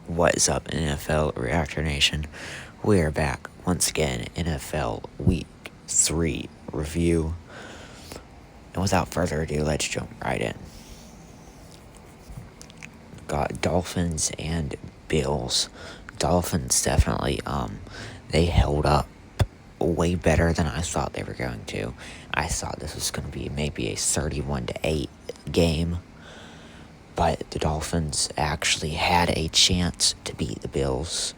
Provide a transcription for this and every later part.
What is up, NFL Reactor Nation? We are back once again, NFL Week 3 review. And without further ado, let's jump right in. Got Dolphins and Bills. Dolphins definitely, they held up way better than I thought they were going to. I thought this was going to be maybe a 31-8 game. But the Dolphins actually had a chance to beat the Bills.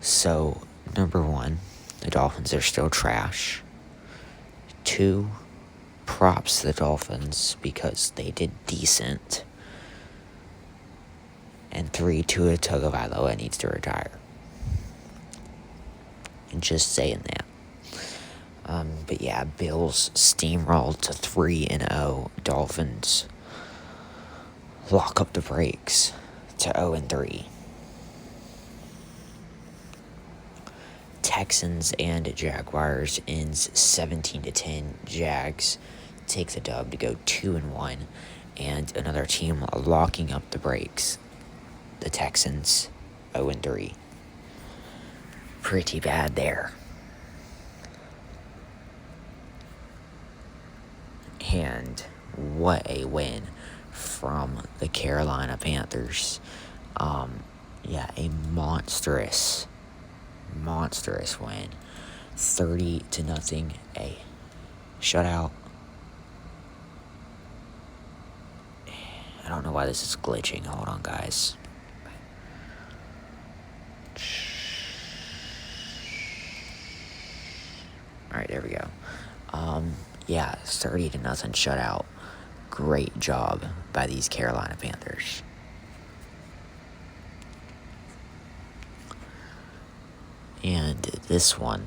So, number one, the Dolphins are still trash. 2, props to the Dolphins because they did decent. And 3, Tua Tagovailoa needs to retire. Just saying that. But yeah, Bills steamrolled to 3-0. Dolphins lock up the brakes to 0-3. Texans and Jaguars ends 17-10. Jags take the dub to go 2-1, and another team locking up the brakes. The Texans 0-3. Pretty bad there. And what a win from the Carolina Panthers. A monstrous win. 30-0, a shutout. I don't know why this is glitching. Hold on, guys. Alright, there we go. 30-0 shutout. Great job by these Carolina Panthers. And this one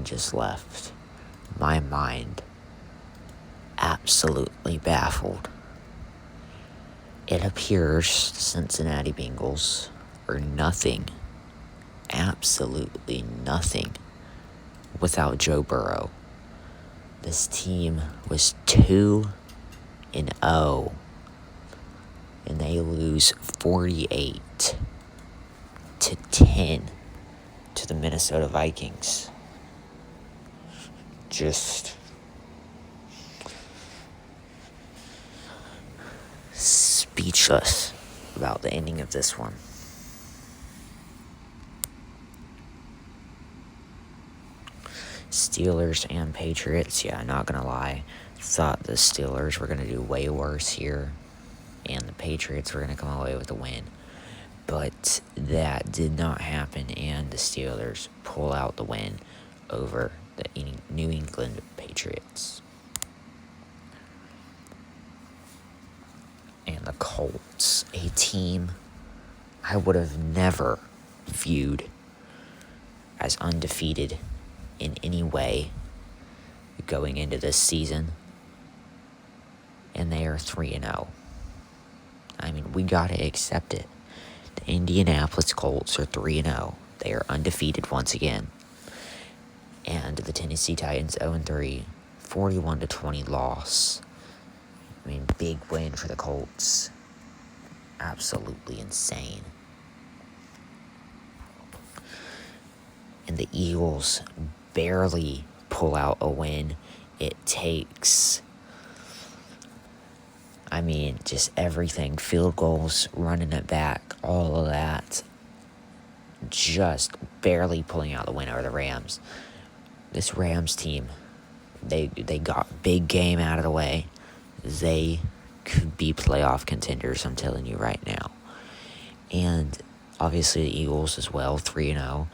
just left my mind absolutely baffled. It appears the Cincinnati Bengals are nothing, absolutely nothing, without Joe Burrow. This team was 2-0, and they lose 48-10 to the Minnesota Vikings. Just speechless about the ending of this one. Steelers and Patriots, not gonna lie, thought the Steelers were gonna do way worse here, and the Patriots were gonna come away with a win. But that did not happen, and the Steelers pull out the win over the New England Patriots. And the Colts, a team I would have never viewed as undefeated in any way going into this season. And they are 3-0. I mean, we gotta accept it. The Indianapolis Colts are 3-0. They are undefeated once again. And the Tennessee Titans 0-3, 41-20 loss. I mean, big win for the Colts. Absolutely insane. And the Eagles barely pull out a win. It takes, just everything. Field goals, running it back, all of that. Just barely pulling out the win over the Rams. This Rams team, they got big game out of the way. They could be playoff contenders, I'm telling you right now. And obviously the Eagles as well, 3-0.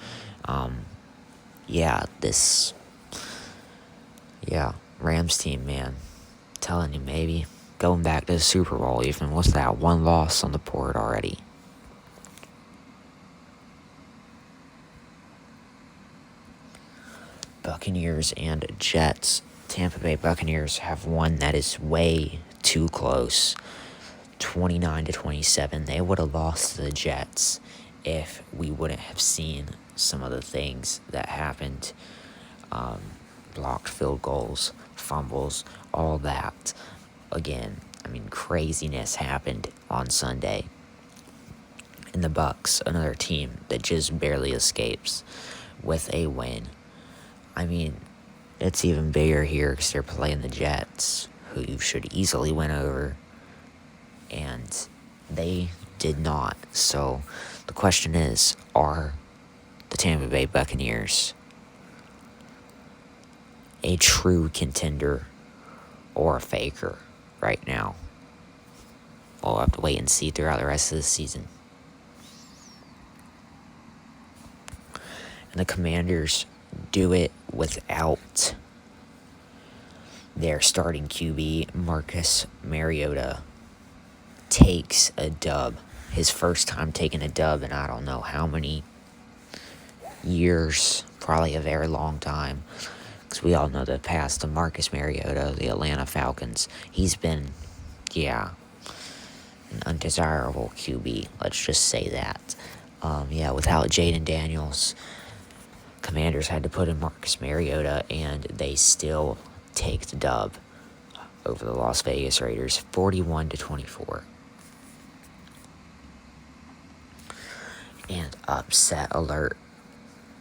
Rams team, man. Telling you, maybe going back to the Super Bowl even with that one loss on the board already. Buccaneers and Jets. Tampa Bay Buccaneers have one that is way too close. 29-27. They would have lost to the Jets if we wouldn't have seen some of the things that happened. Blocked field goals, fumbles, all that. Again, craziness happened on Sunday. and the Bucks, another team that just barely escapes with a win. I mean, it's even bigger here because they're playing the Jets, who you should easily win over, and they did not. So the question is, are the Tampa Bay Buccaneers a true contender or a faker right now? We'll have to wait and see throughout the rest of the season. And the Commanders do it without their starting QB. Marcus Mariota takes a dub. His first time taking a dub in I don't know how many years, probably a very long time. Because we all know the past of Marcus Mariota, the Atlanta Falcons. He's been, an undesirable QB. Let's just say that. Without Jaden Daniels, Commanders had to put in Marcus Mariota, and they still take the dub over the Las Vegas Raiders, 41-24. And upset alert.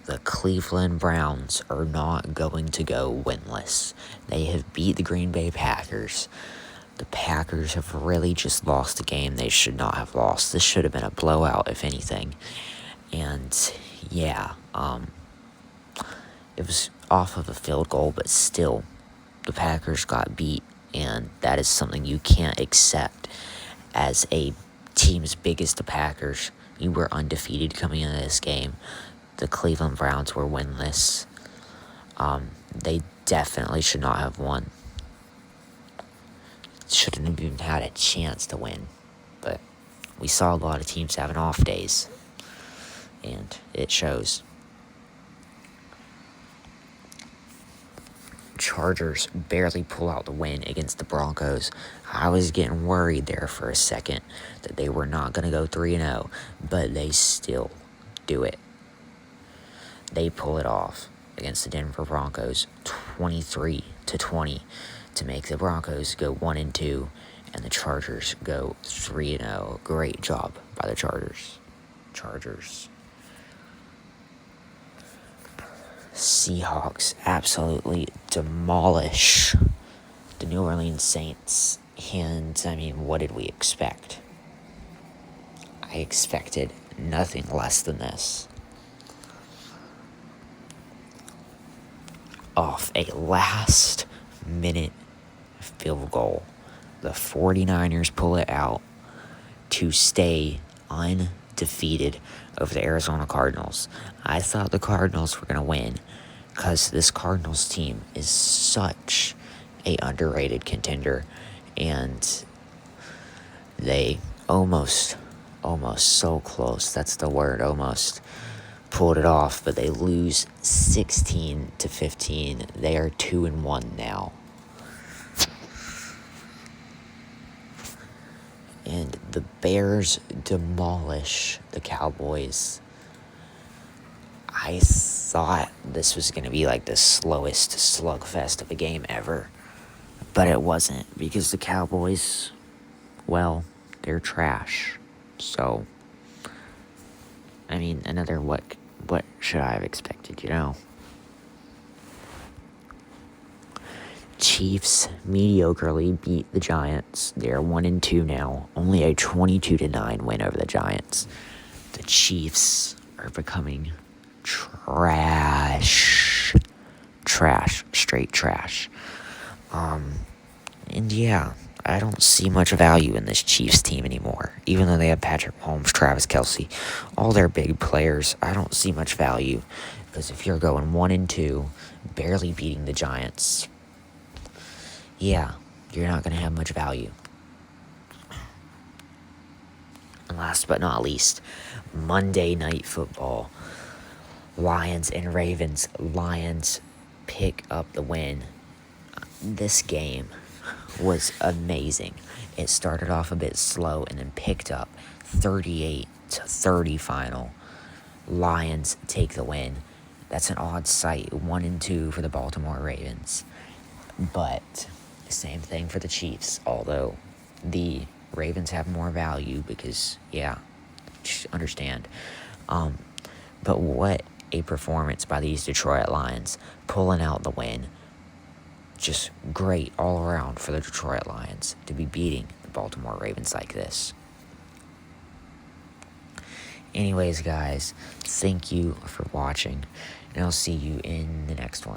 The Cleveland Browns are not going to go winless. They have beat the Green Bay Packers. The Packers have really just lost a game they should not have lost. This should have been a blowout, if anything. And, it was off of a field goal, but still, the Packers got beat, and that is something you can't accept as a team as big as the Packers. You were undefeated coming into this game. The Cleveland Browns were winless. They definitely should not have won. Shouldn't have even had a chance to win. But we saw a lot of teams having off days, and it shows. Chargers barely pull out the win against the Broncos. I was getting worried there for a second that they were not going to go 3-0, but they still do it. They pull it off against the Denver Broncos 23-20 to make the Broncos go 1-2 and the Chargers go 3-0. Great job by the Chargers. Seahawks absolutely demolish the New Orleans Saints. And, what did we expect? I expected nothing less than this. Off a last-minute field goal, the 49ers pull it out to stay undefeated over the Arizona Cardinals. I thought the Cardinals were going to win because this Cardinals team is such a underrated contender, and they almost so close, that's the word, almost pulled it off, but they lose 16-15. They are 2-1 now. And the Bears demolish the Cowboys. I thought this was going to be like the slowest slugfest of a game ever, but it wasn't, because the Cowboys, they're trash. So, what should I have expected, Chiefs mediocrely beat the Giants. They're 1-2 now. Only a 22-9 win over the Giants. The Chiefs are becoming trash. Straight trash. I don't see much value in this Chiefs team anymore. Even though they have Patrick Mahomes, Travis Kelce, all their big players, I don't see much value. Because if you're going 1-2, barely beating the Giants, you're not going to have much value. And last but not least, Monday Night Football. Lions and Ravens. Lions pick up the win. This game was amazing. It started off a bit slow and then picked up 38-30 final. Lions take the win. That's an odd sight, 1-2 for the Baltimore Ravens. But same thing for the Chiefs, although the Ravens have more value because, just understand. But what a performance by these Detroit Lions, pulling out the win. Just great all around for the Detroit Lions to be beating the Baltimore Ravens like this. Anyways, guys, thank you for watching, and I'll see you in the next one.